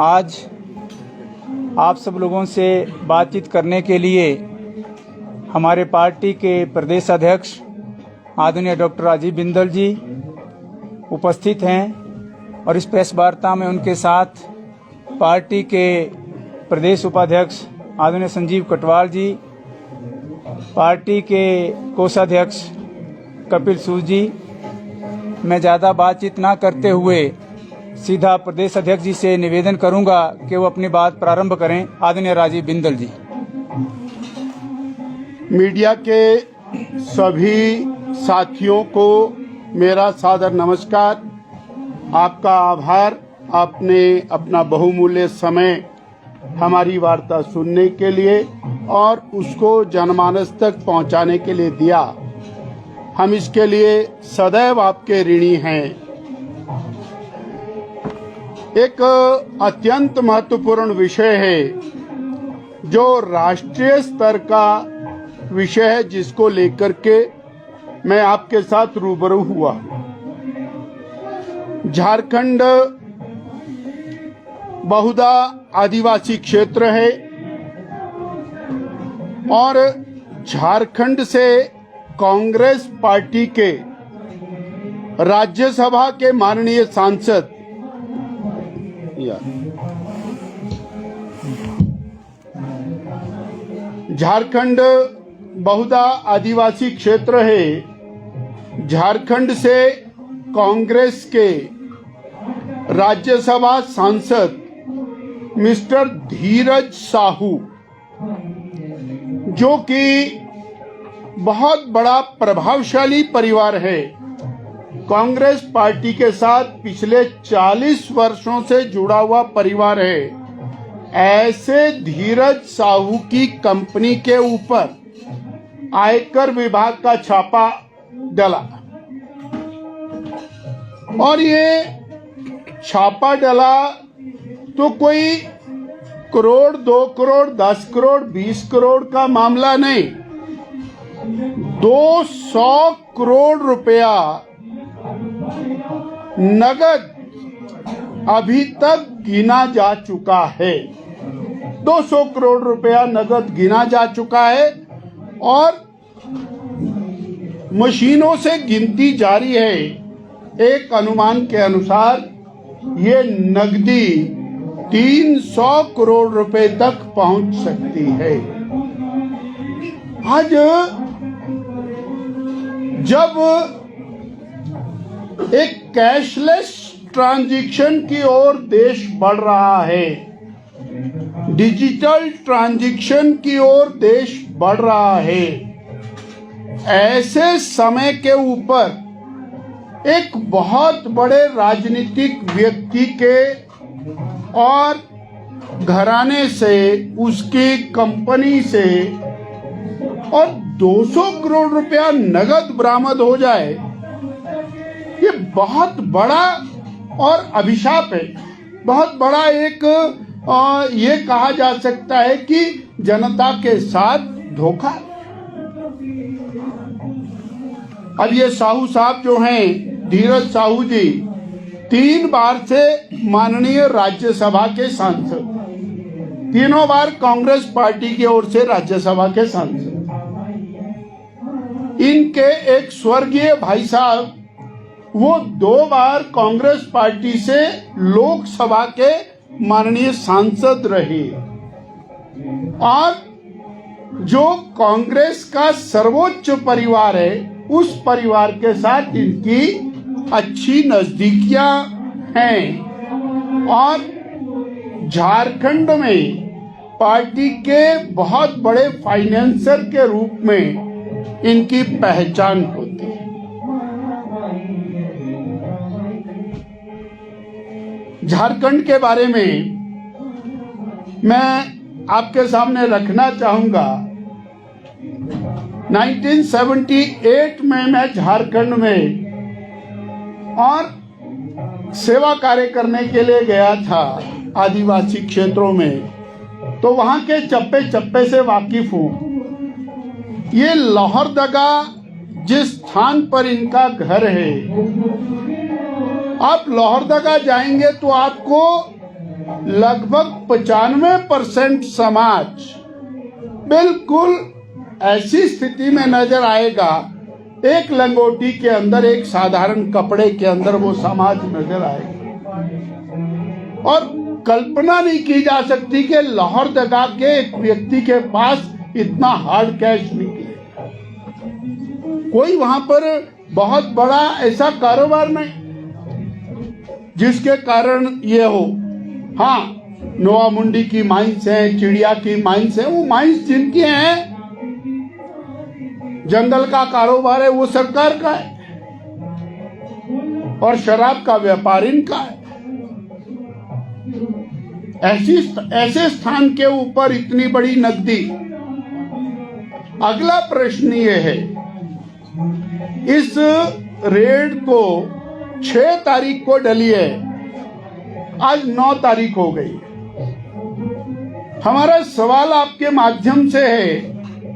आज आप सब लोगों से बातचीत करने के लिए हमारे पार्टी के प्रदेश अध्यक्ष आदरणीय डॉक्टर राजीव बिंदल जी उपस्थित हैं और इस प्रेस वार्ता में उनके साथ पार्टी के प्रदेश उपाध्यक्ष आदरणीय संजीव कटवाल जी, पार्टी के कोषाध्यक्ष कपिल सूद जी। मैं ज़्यादा बातचीत ना करते हुए सीधा प्रदेश अध्यक्ष जी से निवेदन करूंगा कि वो अपनी बात प्रारंभ करें। आदरणीय राजीव बिंदल जी। मीडिया के सभी साथियों को मेरा सादर नमस्कार। आपका आभार, आपने अपना बहुमूल्य समय हमारी वार्ता सुनने के लिए और उसको जनमानस तक पहुंचाने के लिए दिया। हम इसके लिए सदैव आपके ऋणी हैं। एक अत्यंत महत्वपूर्ण विषय है जो राष्ट्रीय स्तर का विषय है, जिसको लेकर के मैं आपके साथ रूबरू हुआ। झारखंड बहुधा आदिवासी क्षेत्र है और झारखंड से कांग्रेस पार्टी के राज्यसभा के माननीय सांसद झारखंड बहुधा आदिवासी क्षेत्र है। झारखंड से कांग्रेस के राज्यसभा सांसद मिस्टर धीरज साहू, जो कि बहुत बड़ा प्रभावशाली परिवार है, कांग्रेस पार्टी के साथ पिछले 40 वर्षों से जुड़ा हुआ परिवार है। ऐसे धीरज साहू की कंपनी के ऊपर आयकर विभाग का छापा डला और ये छापा डला तो कोई करोड़, 2 करोड़, 10 करोड़, 20 करोड़ का मामला नहीं, 200 करोड़ रुपया नगद अभी तक गिना जा चुका है। 200 करोड़ रुपया नगद गिना जा चुका है और मशीनों से गिनती जारी है। एक अनुमान के अनुसार ये नकदी 300 करोड़ रुपए तक पहुंच सकती है। आज जब एक कैशलेस ट्रांजैक्शन की ओर देश बढ़ रहा है, डिजिटल ट्रांजैक्शन की ओर देश बढ़ रहा है, ऐसे समय के ऊपर एक बहुत बड़े राजनीतिक व्यक्ति के और घराने से, उसकी कंपनी से और 200 करोड़ रुपया नगद बरामद हो जाए, ये बहुत बड़ा और अभिशाप है। बहुत बड़ा एक ये कहा जा सकता है कि जनता के साथ धोखा। अब ये साहू साहब जो हैं, धीरज साहू जी, 3 बार से माननीय राज्यसभा के सांसद, तीनों बार कांग्रेस पार्टी की ओर से राज्यसभा के सांसद। इनके एक स्वर्गीय भाई साहब, वो 2 बार कांग्रेस पार्टी से लोकसभा के माननीय सांसद रहे और जो कांग्रेस का सर्वोच्च परिवार है, उस परिवार के साथ इनकी अच्छी नजदीकियां हैं और झारखंड में पार्टी के बहुत बड़े फाइनेंसर के रूप में इनकी पहचान होती है। झारखंड के बारे में मैं आपके सामने रखना चाहूंगा। 1978 में मैं झारखंड में और सेवा कार्य करने के लिए गया था आदिवासी क्षेत्रों में, तो वहां के चप्पे चप्पे से वाकिफ हूं। ये लोहरदगा जिस स्थान पर इनका घर है, आप लोहरदगा जाएंगे तो आपको लगभग 95% समाज बिल्कुल ऐसी स्थिति में नजर आएगा। एक लंगोटी के अंदर, एक साधारण कपड़े के अंदर वो समाज नजर आएगा। और कल्पना नहीं की जा सकती कि लाहौर दगा के एक व्यक्ति के पास इतना हार्ड कैश निकले। कोई वहां पर बहुत बड़ा ऐसा कारोबार नहीं जिसके कारण ये हो। हाँ, नोआ मुंडी की माइंस हैं, चिड़िया की माइंस हैं, वो माइंस जिनकी हैं, जंगल का कारोबार है वो सरकार का है और शराब का व्यापार इनका है। ऐसे स्थान के ऊपर इतनी बड़ी नकदी। अगला प्रश्न ये है, इस रेड को 6 तारीख को डली है, आज 9 तारीख हो गई। हमारा सवाल आपके माध्यम से है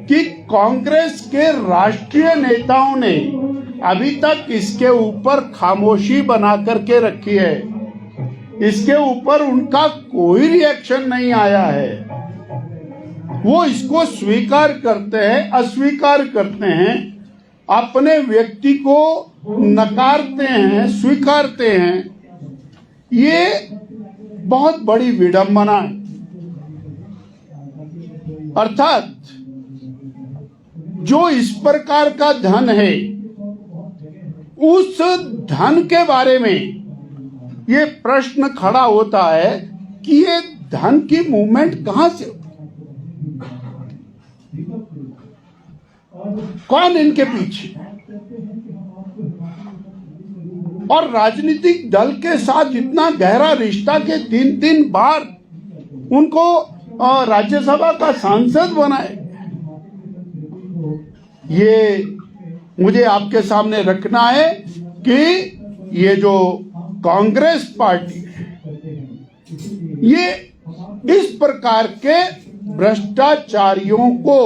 कि कांग्रेस के राष्ट्रीय नेताओं ने अभी तक इसके ऊपर खामोशी बना करके रखी है। इसके ऊपर उनका कोई रिएक्शन नहीं आया है। वो इसको स्वीकार करते हैं, अस्वीकार करते हैं, अपने व्यक्ति को नकारते हैं, स्वीकारते हैं। ये बहुत बड़ी विडंबना है। अर्थात जो इस प्रकार का धन है, उस धन के बारे में ये प्रश्न खड़ा होता है कि ये धन की मूवमेंट कहां से, कौन इनके पीछे, और राजनीतिक दल के साथ इतना गहरा रिश्ता के 3-3 बार उनको राज्यसभा का सांसद बनाए। ये मुझे आपके सामने रखना है कि ये जो कांग्रेस पार्टी है, ये इस प्रकार के भ्रष्टाचारियों को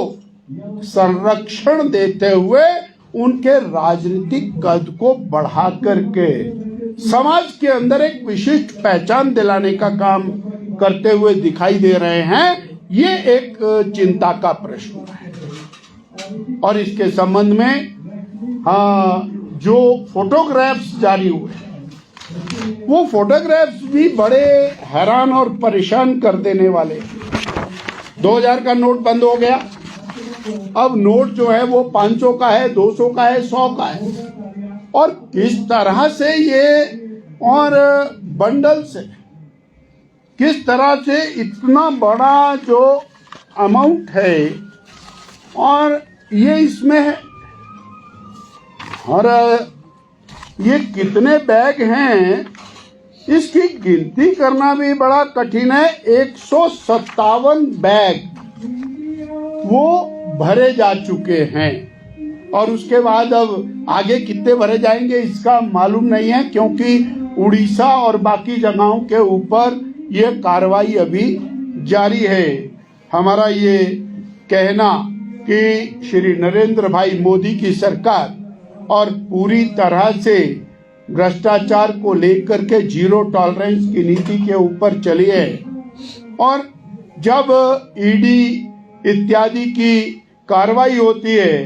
संरक्षण देते हुए उनके राजनीतिक कद को बढ़ा करके समाज के अंदर एक विशिष्ट पहचान दिलाने का काम करते हुए दिखाई दे रहे हैं। ये एक चिंता का प्रश्न है। और इसके संबंध में जो फोटोग्राफ्स जारी हुए, वो फोटोग्राफ्स भी बड़े हैरान और परेशान कर देने वाले। 2000 का नोट बंद हो गया, अब नोट जो है वो 500 का है, 200 का है, 100 का है। और किस तरह से ये और बंडल से, किस तरह से इतना बड़ा जो अमाउंट है और ये इसमें है, और ये कितने बैग हैं इसकी गिनती करना भी बड़ा कठिन है। 157 बैग वो भरे जा चुके हैं और उसके बाद अब आगे कितने भरे जाएंगे इसका मालूम नहीं है, क्योंकि उड़ीसा और बाकी जगहों के ऊपर ये कार्रवाई अभी जारी है। हमारा ये कहना कि श्री नरेंद्र भाई मोदी की सरकार और पूरी तरह से भ्रष्टाचार को लेकर के जीरो टॉलरेंस की नीति के ऊपर चली है। और जब ईडी इत्यादि की कार्रवाई होती है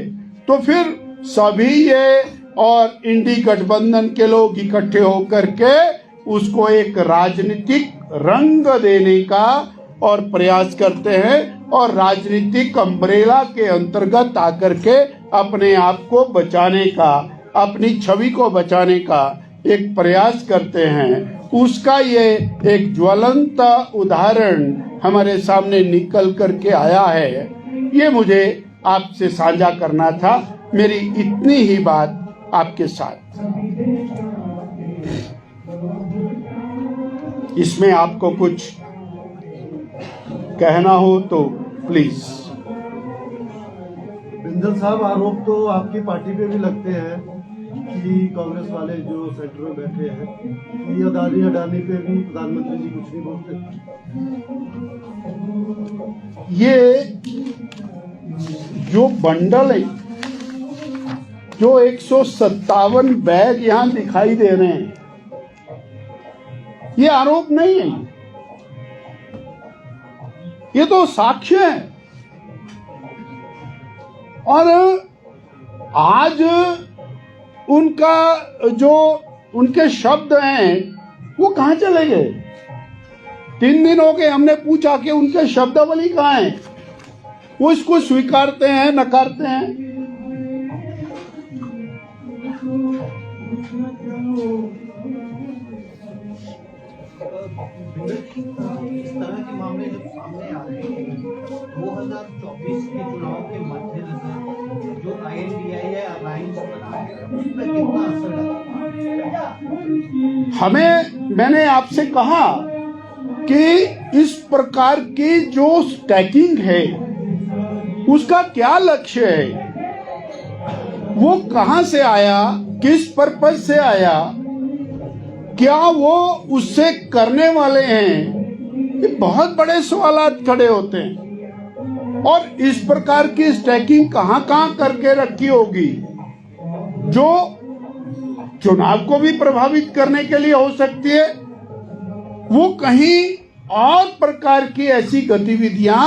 तो फिर सभी ये और इंडी गठबंधन के लोग इकट्ठे होकर के उसको एक राजनीतिक रंग देने का और प्रयास करते हैं और राजनीतिक अम्ब्रेला के अंतर्गत आकर के अपने आप को बचाने का, अपनी छवि को बचाने का एक प्रयास करते हैं। उसका ये एक ज्वलंत उदाहरण हमारे सामने निकल करके आया है। ये मुझे आपसे साझा करना था। मेरी इतनी ही बात आपके साथ। इसमें आपको कुछ कहना हो तो प्लीज। बिंदल साहब, आरोप तो आपकी पार्टी पे भी लगते हैं कि कांग्रेस वाले जो सेंटर में बैठे हैं, ये अडानी पे भी प्रधानमंत्री जी कुछ नहीं बोलते। ये जो बंडल है, जो 157 बैग यहाँ दिखाई दे रहे हैं, ये आरोप नहीं है, ये तो साक्ष्य है। और आज उनका जो उनके शब्द हैं वो कहां चले गए? 3 दिन हो गए, हमने पूछा कि उनके शब्दावली कहां है। वो इसको स्वीकारते हैं, नकारते हैं। इस तरह के मामले जब सामने आ रहे हैं 2024 के चुनाव के मद्देनजर जो INDI या अलायंस बना है उस पर कितना असर डालेगा? मैंने आपसे कहा कि इस प्रकार की जो स्टैकिंग है उसका क्या लक्ष्य है, वो कहां से आया, किस पर्पज से आया, क्या वो उससे करने वाले हैं, ये बहुत बड़े सवालात खड़े होते हैं। और इस प्रकार की स्टैकिंग कहां कहां करके रखी होगी जो चुनाव को भी प्रभावित करने के लिए हो सकती है। वो कहीं और प्रकार की ऐसी गतिविधियां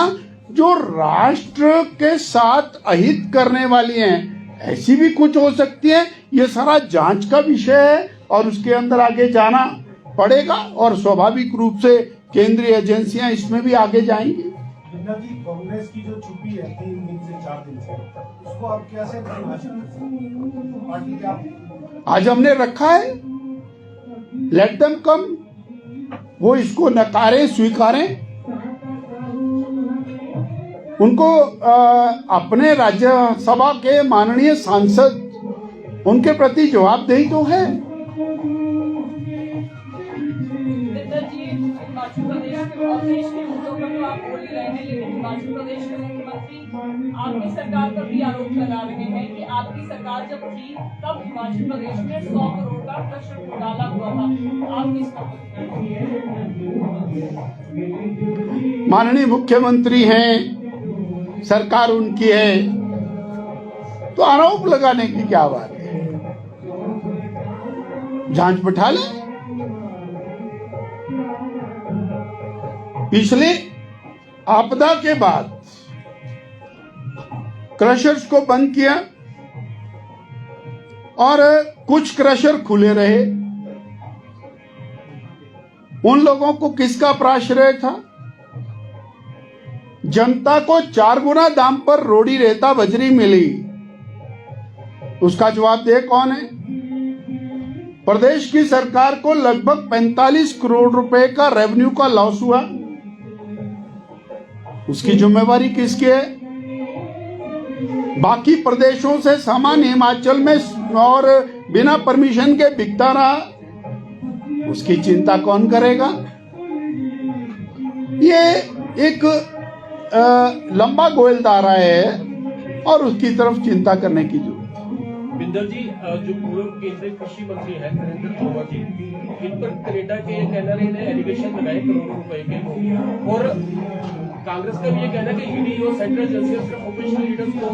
जो राष्ट्र के साथ अहित करने वाली हैं, ऐसी भी कुछ हो सकती है। ये सारा जांच का विषय है और उसके अंदर आगे जाना पड़ेगा और स्वाभाविक रूप से केंद्रीय एजेंसियां इसमें भी आगे जाएंगी। कांग्रेस की जो छुपी है 3 दिन से 4 दिन से, उसको आप कैसे परिभाषित करते हैं? पार्टी क्या आज हमने रखा है, लेट देम कम, वो इसको नकारें, स्वीकारें। उनको अपने राज्यसभा के माननीय सांसद उनके प्रति जवाबदेही तो है। हिमाचल प्रदेश के और देश के मुद्दों पर तो आप बोल ही रहे हैं, लेकिन हिमाचल प्रदेश के मुख्यमंत्री आपकी सरकार पर भी आरोप लगा रहे हैं कि आपकी सरकार जब थी तब हिमाचल प्रदेश में 100 करोड़ का क्रशर घोटाला हुआ था। आप किस पर? माननीय मुख्यमंत्री हैं, सरकार उनकी है, तो आरोप लगाने की क्या बात है? जांच बैठा ले। पिछले आपदा के बाद क्रशर्स को बंद किया और कुछ क्रशर खुले रहे। उन लोगों को किसका प्राश्रय था? जनता को 4 गुना दाम पर रोड़ी रेता बजरी मिली, उसका जवाबदेह कौन है? प्रदेश की सरकार को लगभग 45 करोड़ रुपए का रेवेन्यू का लॉस हुआ, उसकी जिम्मेवारी किसकी है? बाकी प्रदेशों से सामान हिमाचल में और बिना परमिशन के बिकता रहा, उसकी चिंता कौन करेगा? ये एक लंबा गोलधारा है और उसकी तरफ चिंता करने की जरूरत है। बिंदल जी, जो पूर्व केंद्रीय कृषि मंत्री हैं नरेंद्र तोमर जी, इन पर कनाडा के कैनरा ने एलिगेशन लगाए करोड़ों रुपए के, और कांग्रेस का भी ये कहना है कि ईडी और सेंट्रल एजेंसियां सिर्फ ऑपोजिशन लीडर्स को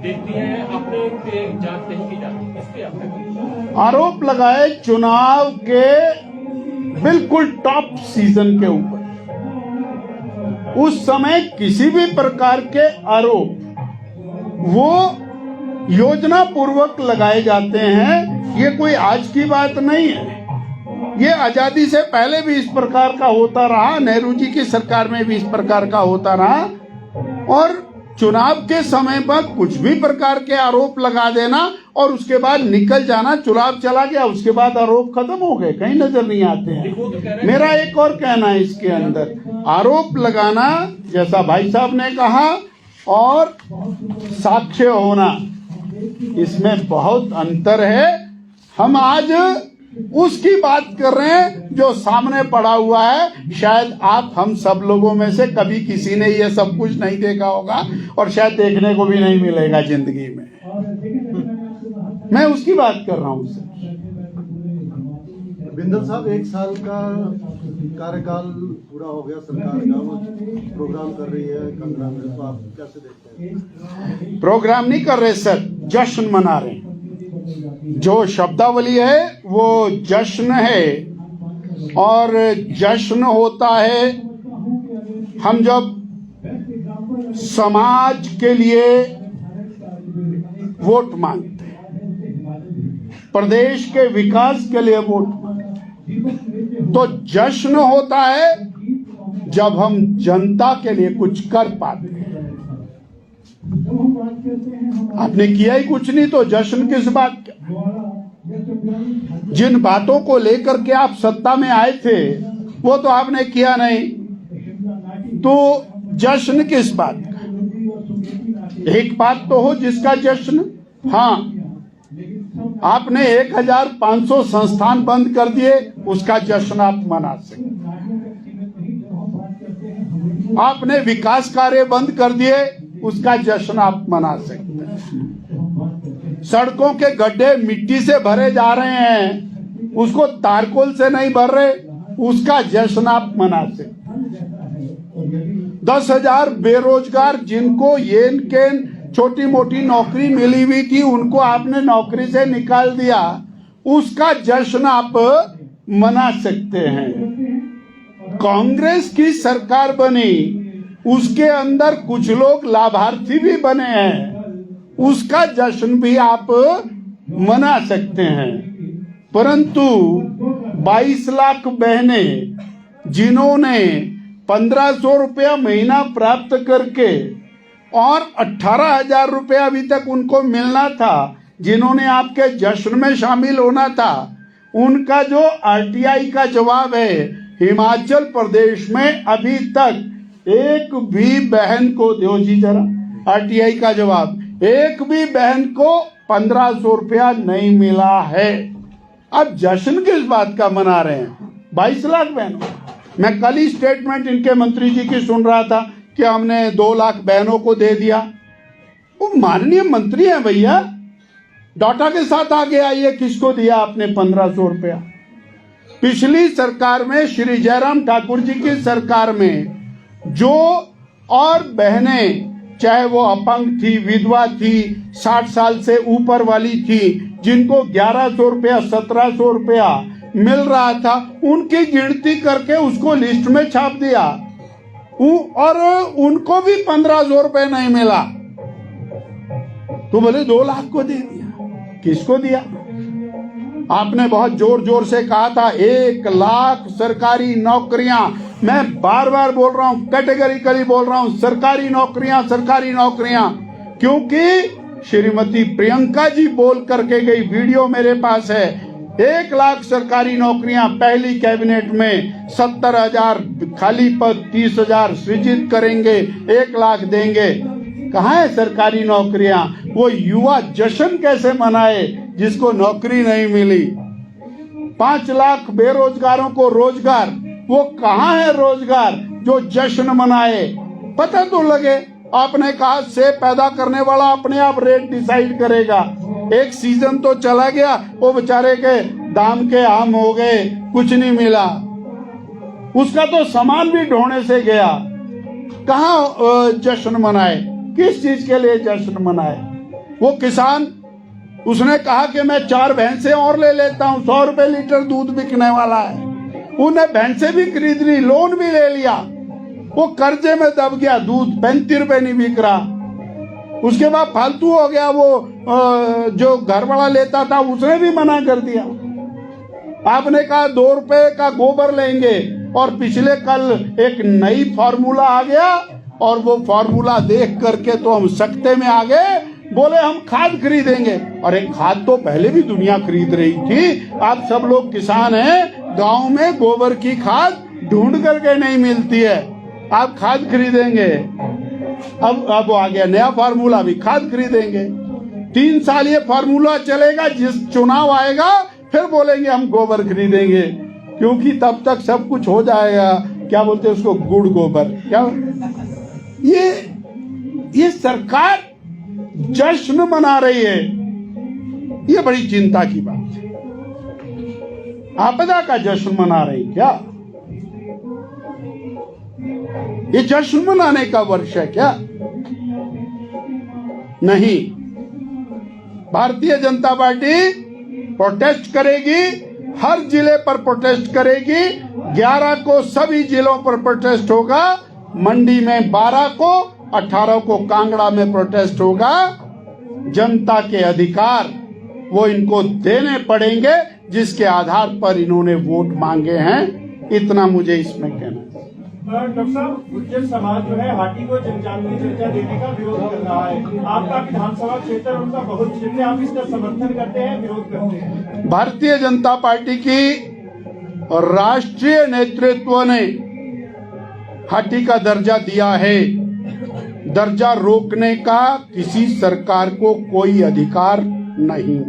देखती हैं, अपने पे जांच नहीं की जाती। इस पे आपने आरोप लगाए चुनाव के बिल्कुल टॉप सीजन के ऊपर। उस समय किसी भी प्रकार के आरोप वो योजना पूर्वक लगाए जाते हैं। ये कोई आज की बात नहीं है, ये आजादी से पहले भी इस प्रकार का होता रहा, नेहरू जी की सरकार में भी इस प्रकार का होता रहा। और चुनाव के समय पर कुछ भी प्रकार के आरोप लगा देना और उसके बाद निकल जाना, चुनाव चला गया उसके बाद आरोप खत्म हो गए, कहीं नजर नहीं आते हैं। मेरा एक और कहना है इसके अंदर, आरोप लगाना जैसा भाई साहब ने कहा और साक्ष्य होना, इसमें बहुत अंतर है। हम आज उसकी बात कर रहे हैं जो सामने पड़ा हुआ है। शायद आप हम सब लोगों में से कभी किसी ने ये सब कुछ नहीं देखा होगा और शायद देखने को भी नहीं मिलेगा जिंदगी में। मैं उसकी बात कर रहा हूं सर। बिंदल साहब, 1 साल का कार्यकाल पूरा हो गया सरकार का, वो प्रोग्राम कर रही है कंगना में, तो आप कैसे देखते हैं? प्रोग्राम नहीं कर रहे सर, जश्न मना रहे हैं। जो शब्दावली है वो जश्न है और जश्न होता है हम जब समाज के लिए वोट मांगते हैं, प्रदेश के विकास के लिए वोट मांगते हैं। तो जश्न होता है जब हम जनता के लिए कुछ कर पाते हैं। आपने किया ही कुछ नहीं तो जश्न किस बात का? जिन बातों को लेकर के आप सत्ता में आए थे वो तो आपने किया नहीं, तो जश्न किस बात का? एक बात तो हो जिसका जश्न, हाँ, आपने 1500 संस्थान बंद कर दिए, उसका जश्न आप मना सकते। आपने विकास कार्य बंद कर दिए, उसका जश्न आप मना सकते हैं। सड़कों के गड्ढे मिट्टी से भरे जा रहे हैं, उसको तारकोल से नहीं भर रहे, उसका जश्न आप मना सकते हैं। 10,000 बेरोजगार जिनको येन केन छोटी मोटी नौकरी मिली हुई थी, उनको आपने नौकरी से निकाल दिया, उसका जश्न आप मना सकते हैं। कांग्रेस की सरकार बनी, उसके अंदर कुछ लोग लाभार्थी भी बने हैं, उसका जश्न भी आप मना सकते हैं। परंतु 22 लाख बहनें जिन्होंने 1500 रुपया महीना प्राप्त करके और 18,000 रुपया अभी तक उनको मिलना था, जिन्होंने आपके जश्न में शामिल होना था, उनका जो आरटीआई का जवाब है, हिमाचल प्रदेश में अभी तक एक भी बहन को दो जी जरा आरटीआई का जवाब, एक भी बहन को 1500 रुपया नहीं मिला है। अब जश्न किस बात का मना रहे हैं? 22 लाख बहनों। मैं कल ही स्टेटमेंट इनके मंत्री जी की सुन रहा था कि हमने 2 लाख बहनों को दे दिया। वो माननीय मंत्री हैं भैया, डाटा के साथ आगे आइए, किसको दिया आपने 1500 रुपया? पिछली सरकार में, श्री जयराम ठाकुर जी की सरकार में, जो और बहनें, चाहे वो अपंग थी, विधवा थी, 60 साल से ऊपर वाली थी, जिनको 1100 रुपया 1700 रुपया मिल रहा था, उनकी गिनती करके उसको लिस्ट में छाप दिया और उनको भी 1500 रुपये नहीं मिला। तो बोले 2 लाख को दे दिया। किसको दिया? आपने बहुत जोर जोर से कहा था 1 लाख सरकारी नौकरियां। मैं बार बार बोल रहा हूं, कैटेगरिकली बोल रहा हूं, सरकारी नौकरियां, सरकारी नौकरियां, क्योंकि श्रीमती प्रियंका जी बोल करके गई, वीडियो मेरे पास है। 1 लाख सरकारी नौकरियां पहली कैबिनेट में, 70,000 खाली पद, 30,000 सृजित करेंगे, 1 लाख देंगे। कहाँ है सरकारी नौकरियां? वो युवा जश्न कैसे मनाए जिसको नौकरी नहीं मिली? 5 लाख बेरोजगारों को रोजगार, वो कहाँ है रोजगार जो जश्न मनाए? पता तो लगे। आपने कहा सेब पैदा करने वाला अपने आप रेट डिसाइड करेगा। एक सीजन तो चला गया, वो बेचारे के दाम के आम हो गए, कुछ नहीं मिला, उसका तो सामान भी ढोने से गया। कहाँ जश्न मनाए? किस चीज के लिए जश्न मनाए? वो किसान, उसने कहा कि मैं 4 भैंसे और ले लेता हूं, 100 रुपए लीटर दूध बिकने वाला है। उन्हें भैंसे भी खरीद ली, लोन भी ले लिया, वो कर्जे में दब गया, दूध 35 रुपए नहीं बिक रहा। उसके बाद फालतू हो गया, वो जो घर वाला लेता था उसने भी मना कर दिया। आपने कहा 2 रुपए का गोबर लेंगे, और पिछले कल एक नई फार्मूला आ गया, और वो फार्मूला देख करके तो हम सकते में आ गए, बोले हम खाद खरीदेंगे। अरे खाद तो पहले भी दुनिया खरीद रही थी। आप सब लोग किसान हैं, गांव में गोबर की खाद ढूंढ करके नहीं मिलती है, आप खाद खरीदेंगे। अब आ गया नया फार्मूला, भी खाद खरीदेंगे। 3 साल ये फार्मूला चलेगा, जिस चुनाव आएगा फिर बोलेंगे हम गोबर खरीदेंगे, क्योंकि तब तक सब कुछ हो जाएगा। क्या बोलते हैं उसको, गुड़ गोबर। क्या ये सरकार जश्न मना रही है, ये बड़ी चिंता की बात है। आपदा का जश्न मना रही क्या? ये जश्न मनाने का वर्ष है क्या? नहीं। भारतीय जनता पार्टी प्रोटेस्ट करेगी, हर जिले पर प्रोटेस्ट करेगी। 11 को सभी जिलों पर प्रोटेस्ट होगा, मंडी में 12 को, 18 को कांगड़ा में प्रोटेस्ट होगा, जनता के अधिकार वो इनको देने पड़ेंगे जिसके आधार पर इन्होंने वोट मांगे हैं। इतना मुझे इसमें कहना है। डॉक्टर साहब, गुर्जर समाज जो है हाटी को जनजातीय दर्जा देने का विरोध कर रहा है। आपका विधानसभा क्षेत्र उनका बहुत क्षेत्र, आप इसका समर्थन करते हैं, विरोध करते हैं? भारतीय जनता पार्टी की राष्ट्रीय नेतृत्व ने हाटी का दर्जा दिया है। दर्जा रोकने का किसी सरकार को कोई अधिकार नहीं।